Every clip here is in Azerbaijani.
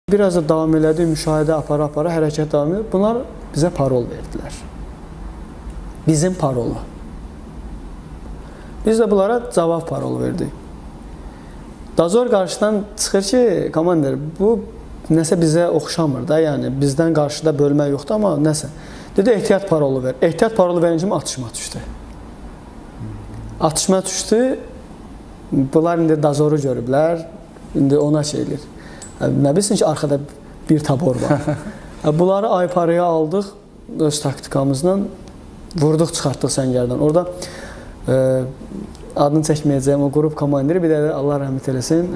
Biraz da davam elədi, müşahidə apara-apara, hərəkət davam edir. Bunlar bizə parol verdilər. Bizim parolu. Biz də bunlara cavab parolu verdik. Dazor qarşıdan çıxır ki, komandir, bu nəsə bizə oxşamır da, yəni bizdən qarşıda bölmək yoxdur, amma nəsə. Dedi, ehtiyat parolu ver. Ehtiyat parolu verince mi atışma düşdü. Atışma düşdü. Bunlar indi Dazoru görüblər. İndi ona şeylir. Nə bilsin ki, arkada bir tabor var. Bunları ayparıya aldıq, öz taktikamızla vurduq, çıxartdıq səngərdən. Orada adını çəkməyəcəyim o qrup komandiri, bir də Allah rəhmət eləsin,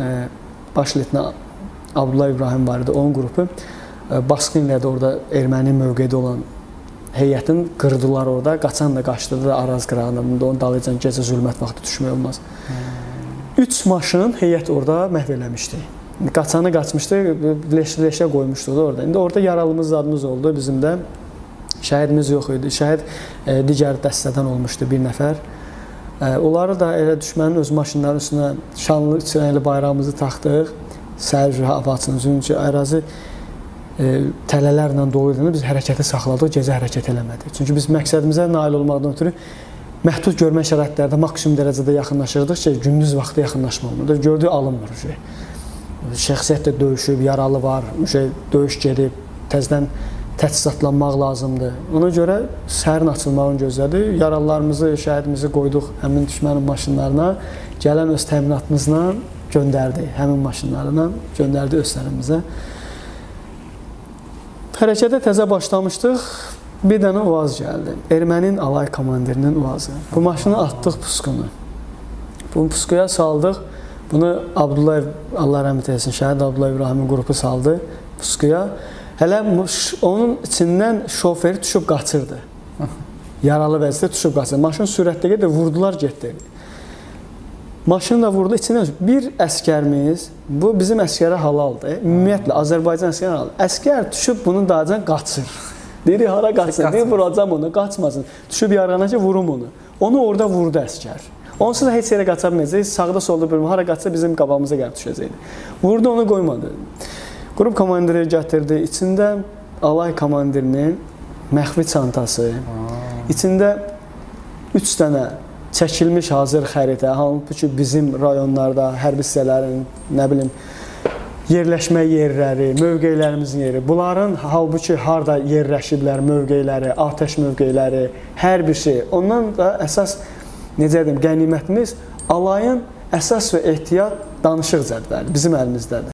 baş leytenant Abdullah İbrahim var idi, onun qrupu. Baskın elədi orada erməni mövqedə olan heyətin, qırdılar orada, qaçan da qaçdırdı da Araz qırağında, onun dalıcan gecə zülmət vaxtı düşmək olmaz. 3 maşın heyət orada məhv eləmişdi. Qaçanı qaçmışdı, leşə qoymuşdu da orada. İndi orada yaralımız zadımız oldu bizim də. Şəhidimiz yox idi. Şəhid digər dəstədən olmuşdu bir nəfər. Onları da elə düşmənin öz maşınların üstünə şanlı çirəkli bayrağımızı taxdıq. Səhər havasının çünki ərazi tələlərlə dolu idi. Biz hərəkəti saxladıq, gecə hərəkət eləmədik. Çünki biz məqsədimizə nail olmaqdan ötürü məhdud görmə şəraitlərdə maksimum dərəcədə yaxınlaşırdıq ki, gündüz vaxtı yaxınlaşmamalıdır. Gördüyü alınmır. Şəxsiyyət də döyüşüb, yaralı var, döyüş gedib, təzədən təchizatlanmaq lazımdır. Ona görə səhərin açılmağını gözlədik. Yaralılarımızı, şəhidimizi qoyduq həmin düşmənin maşınlarına, gələn öz təminatımızla göndərdi, həmin maşınlarına göndərdi özlərimizə. Hərəkətə təzə başlamışdıq, bir dənə uvaz gəldi. Ermənin alay komandirinin uvazı. Bu maşını atdıq puskunu. Bu puskuya saldıq. Bunu Abdullah, Allah rəhmət eləsin, şəhid Abdullah İbrahimin qrupu saldı puskuya. Hələ onun içindən şoferi düşüb qaçırdı. Yaralı vəziyyətdə düşüb qaçırdı. Maşın sürətdə gedir, vurdular, getdi. Maşını da vurdu, içindən bir əskərimiz, bu bizim əskərə halaldır. Ümumiyyətlə, Azərbaycan əskərə halaldır. Əskər düşüb bunu dacan qaçır. Deyir, hara qaçsın, deyir, vuracam onu, qaçmasın. Düşüb yarğana ki, vurum onu. Onu orada vurdu əskər. Onsuz da heç yerə qaça bilməyəcək, sağda solda bölümü, hara qaçsa bizim qabağımıza gəlib düşəcəkdi. Vurdu, onu qoymadı. Qrup komandiri gətirdi, içində alay komandirinin məxfi çantası, içində 3 dənə çəkilmiş hazır xəritə, halbuki bizim rayonlarda hərbi hissələrin, nə bilim, yerləşmə yerləri, mövqeylərimizin yeri, bunların halbuki harada yerləşiblər mövqeyləri, atəş mövqeyləri, hər bir şey. Ondan da əsas, necə dedim, qənimətimiz alayın əsas və ehtiyat danışıq cədvəli bizim əlimizdədir.